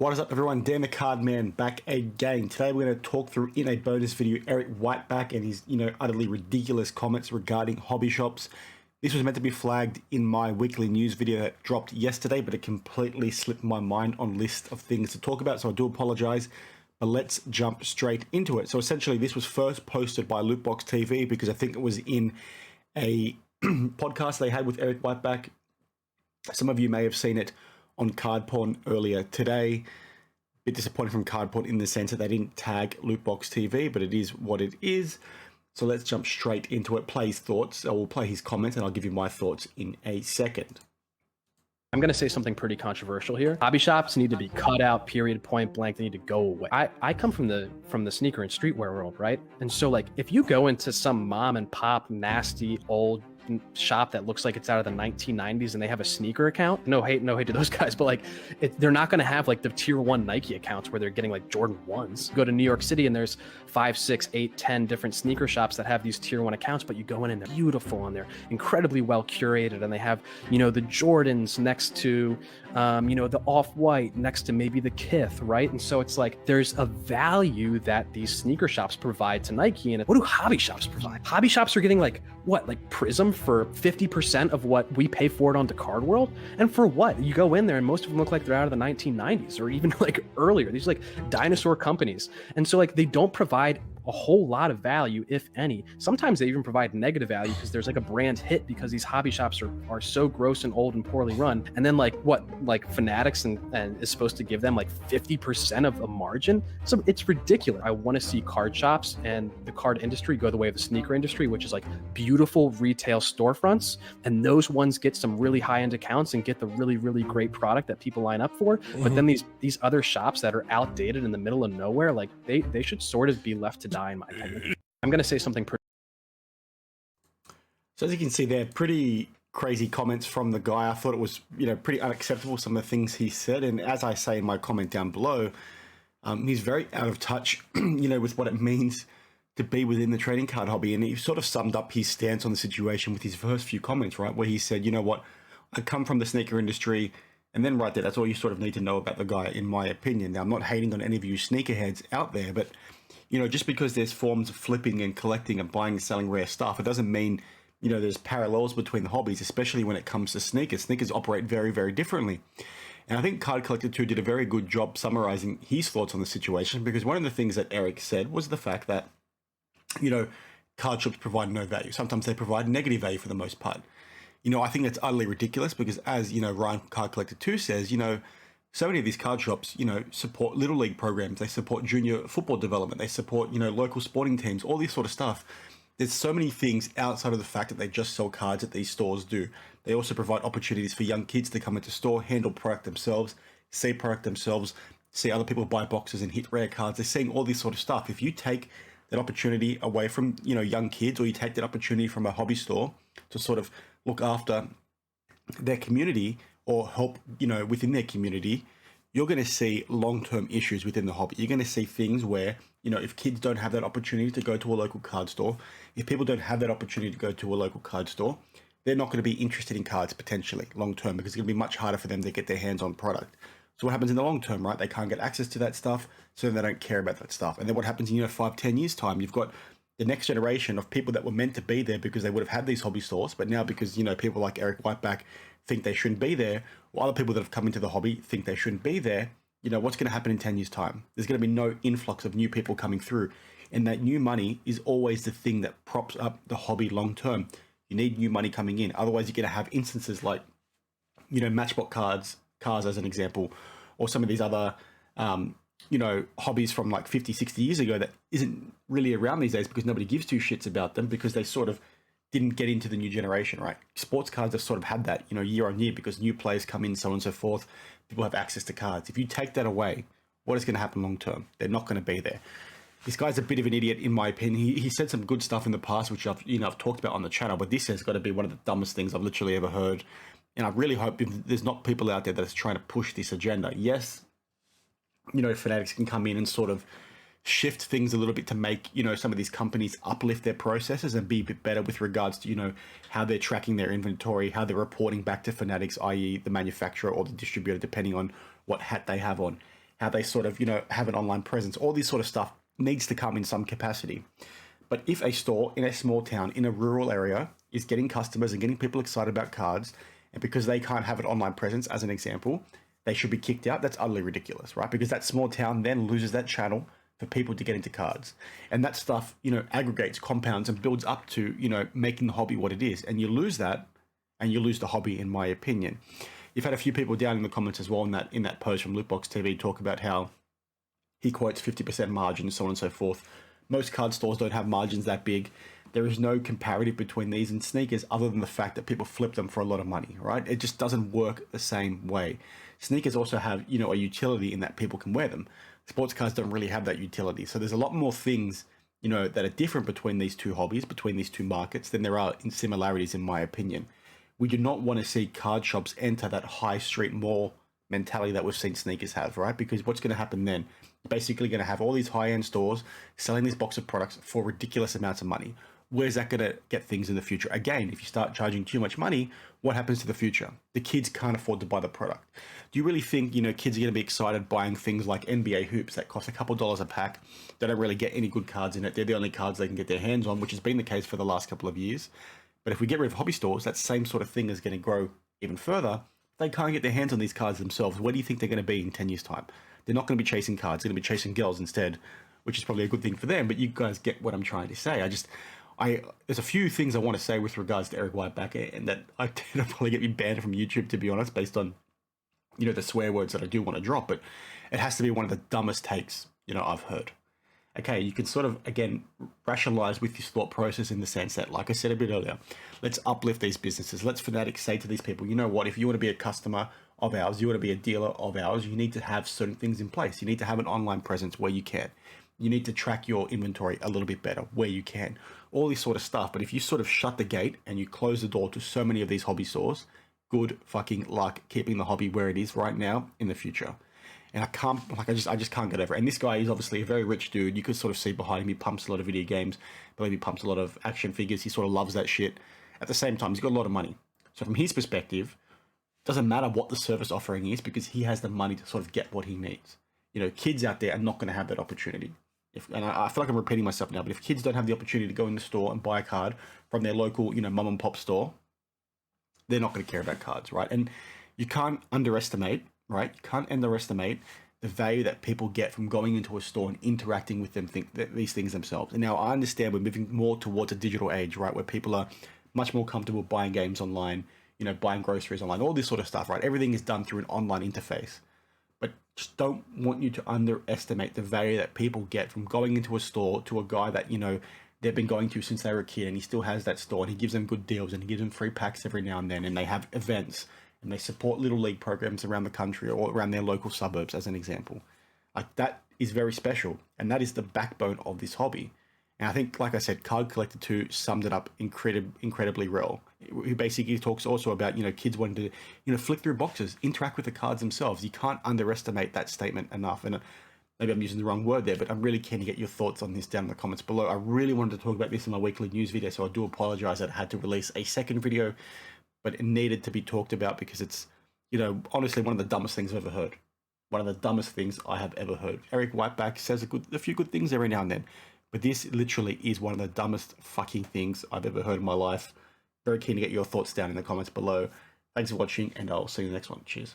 What is up, everyone? Dan the Card Man back again. Today we're going to talk through in a bonus video Eric Whiteback and his, utterly ridiculous comments regarding hobby shops. This was meant to be flagged in my weekly news video that dropped yesterday, but it completely slipped my mind on list of things to talk about, so I do apologize. But let's jump straight into it. So essentially, this was first posted by Lootbox TV because I think it was in a podcast they had with Eric Whiteback. Some of you may have seen it on Card Porn earlier today. A bit disappointed from Card Porn in the sense that they didn't tag Lootbox TV, but it is what it is. So let's jump straight into it. Play his thoughts. I will play his comments and I'll give you my thoughts in a second. I'm going to say something pretty controversial here. Hobby shops need to be cut out, period, point blank. They need to go away. I come from the sneaker and streetwear world, right? And so like if you go into some mom and pop nasty old shop that looks like it's out of the 1990s and they have a sneaker account, no hate to those guys, but like they're not going to have like the tier 1 Nike accounts where they're getting like Jordan 1s. Go to New York City and there's 5, 6, 8, 10 different sneaker shops that have these tier 1 accounts, but you go in and they're beautiful and they're incredibly well curated and they have, the Jordans next to, the Off-White next to maybe the Kith, right? And so it's like there's a value that these sneaker shops provide to Nike. And what do hobby shops provide? Hobby shops are getting like Prism for 50% of what we pay for it on the Card World. And for what? You go in there and most of them look like they're out of the 1990s or even like earlier. These like dinosaur companies. And so like they don't provide a whole lot of value, if any. Sometimes they even provide negative value because there's like a brand hit because these hobby shops are so gross and old and poorly run. And then like Fanatics and is supposed to give them like 50% of a margin. So it's ridiculous. I want to see card shops and the card industry go the way of the sneaker industry, which is like beautiful retail storefronts. And those ones get some really high-end accounts and get the really, really great product that people line up for. But then these other shops that are outdated in the middle of nowhere, like they should sort of be left to die, in my opinion. I'm going to say something pretty. So as you can see there, pretty crazy comments from the guy. I thought it was, pretty unacceptable, some of the things he said. And as I say in my comment down below, he's very out of touch, with what it means to be within the trading card hobby. And he sort of summed up his stance on the situation with his first few comments, right? Where he said, you know what, I come from the sneaker industry. And then right there, that's all you sort of need to know about the guy, in my opinion. Now, I'm not hating on any of you sneakerheads out there, but just because there's forms of flipping and collecting and buying and selling rare stuff, it doesn't mean, there's parallels between the hobbies, especially when it comes to sneakers. Sneakers operate very, very differently. And I think Card Collector 2 did a very good job summarizing his thoughts on the situation, because one of the things that Eric said was the fact that, card shops provide no value. Sometimes they provide negative value for the most part. I think that's utterly ridiculous because as, Ryan Card Collector 2 says, so many of these card shops, support little league programs. They support junior football development. They support, local sporting teams, all this sort of stuff. There's so many things outside of the fact that they just sell cards that these stores do. They also provide opportunities for young kids to come into store, handle product themselves, see product themselves, see other people buy boxes and hit rare cards. They're seeing all this sort of stuff. If you take that opportunity away from, young kids, or you take that opportunity from a hobby store to sort of look after their community or help, within their community, you're going to see long-term issues within the hobby. You're going to see things where, if kids don't have that opportunity to go to a local card store, if people don't have that opportunity to go to a local card store, they're not going to be interested in cards potentially long-term because it's going to be much harder for them to get their hands on product. So what happens in the long term, right? They can't get access to that stuff, so then they don't care about that stuff. And then what happens in, 5, 10 years time, you've got the next generation of people that were meant to be there because they would have had these hobby stores, but now because, people like Eric Whiteback think they shouldn't be there, or other people that have come into the hobby think they shouldn't be there, what's going to happen in 10 years time? There's going to be no influx of new people coming through. And that new money is always the thing that props up the hobby long term. You need new money coming in. Otherwise, you're going to have instances like, Matchbox cars as an example, or some of these other, hobbies from like 50, 60 years ago that isn't really around these days because nobody gives two shits about them because they sort of didn't get into the new generation, right? Sports cards have sort of had that, year on year because new players come in, so on and so forth. People have access to cards. If you take that away, what is going to happen long term? They're not going to be there. This guy's a bit of an idiot, in my opinion. He said some good stuff in the past, which I've talked about on the channel, but this has got to be one of the dumbest things I've literally ever heard. And I really hope there's not people out there that's trying to push this agenda. Yes, Fanatics can come in and sort of shift things a little bit to make, some of these companies uplift their processes and be a bit better with regards to, how they're tracking their inventory, how they're reporting back to Fanatics, i.e. the manufacturer or the distributor, depending on what hat they have on. how they sort of, have an online presence. All this sort of stuff needs to come in some capacity. But if a store in a small town, in a rural area, is getting customers and getting people excited about cards, and because they can't have an online presence, as an example, they should be kicked out, that's utterly ridiculous, right? Because that small town then loses that channel for people to get into cards. And that stuff, aggregates, compounds, and builds up to, making the hobby what it is. And you lose that, and you lose the hobby, in my opinion. You've had a few people down in the comments as well in that post from Lootbox TV talk about how he quotes 50% margins, so on and so forth. Most card stores don't have margins that big. There is no comparative between these and sneakers other than the fact that people flip them for a lot of money, right? It just doesn't work the same way. Sneakers also have, a utility in that people can wear them. Sports cards don't really have that utility. So there's a lot more things, that are different between these two hobbies, between these two markets, than there are in similarities, in my opinion. We do not want to see card shops enter that high street mall mentality that we've seen sneakers have, right? Because what's going to happen then? You're basically going to have all these high-end stores selling this box of products for ridiculous amounts of money. Where's that going to get things in the future? Again, if you start charging too much money, what happens to the future? The kids can't afford to buy the product. Do you really think, kids are going to be excited buying things like NBA hoops that cost a couple dollars a pack? They don't really get any good cards in it. They're the only cards they can get their hands on, which has been the case for the last couple of years. But if we get rid of hobby stores, that same sort of thing is going to grow even further. They can't get their hands on these cards themselves. Where do you think they're going to be in 10 years' time? They're not going to be chasing cards. They're going to be chasing girls instead, which is probably a good thing for them. But you guys get what I'm trying to say. There's a few things I want to say with regards to Eric Whiteback, and that I tend to probably get me banned from YouTube, to be honest, based on, the swear words that I do want to drop. But it has to be one of the dumbest takes, I've heard. Okay, you can sort of, again, rationalize with this thought process in the sense that, like I said a bit earlier, let's uplift these businesses. Let's Fanatics say to these people, you know what, if you want to be a customer of ours, you want to be a dealer of ours, you need to have certain things in place. You need to have an online presence where you can. You need to track your inventory a little bit better where you can. All this sort of stuff. But if you sort of shut the gate and you close the door to so many of these hobby stores, good fucking luck keeping the hobby where it is right now in the future. And I just can't get over it. And this guy is obviously a very rich dude. You could sort of see behind him, he pumps a lot of video games. I believe he pumps a lot of action figures. He sort of loves that shit. At the same time, he's got a lot of money. So from his perspective, it doesn't matter what the service offering is because he has the money to sort of get what he needs. Kids out there are not going to have that opportunity. And I feel like I'm repeating myself now, but if kids don't have the opportunity to go in the store and buy a card from their local, mum and pop store, they're not going to care about cards, right? And you can't underestimate, right? You can't underestimate the value that people get from going into a store and interacting with them, these things themselves. And now I understand we're moving more towards a digital age, right? Where people are much more comfortable buying games online, buying groceries online, all this sort of stuff, right? Everything is done through an online interface. But just don't want you to underestimate the value that people get from going into a store to a guy that, they've been going to since they were a kid, and he still has that store, and he gives them good deals, and he gives them free packs every now and then, and they have events, and they support little league programs around the country or around their local suburbs, as an example. Like, that is very special, and that is the backbone of this hobby. And I think, like I said, Card Collector 2 summed it up incredibly well. He basically talks also about, kids wanting to, flick through boxes, interact with the cards themselves. You can't underestimate that statement enough. And maybe I'm using the wrong word there, but I'm really keen to get your thoughts on this down in the comments below. I really wanted to talk about this in my weekly news video, so I do apologize that I had to release a second video, but it needed to be talked about because it's, honestly, one of the dumbest things I've ever heard. One of the dumbest things I have ever heard. Eric Whiteback says a few good things every now and then. But this literally is one of the dumbest fucking things I've ever heard in my life. Very keen to get your thoughts down in the comments below. Thanks for watching, and I'll see you in the next one. Cheers.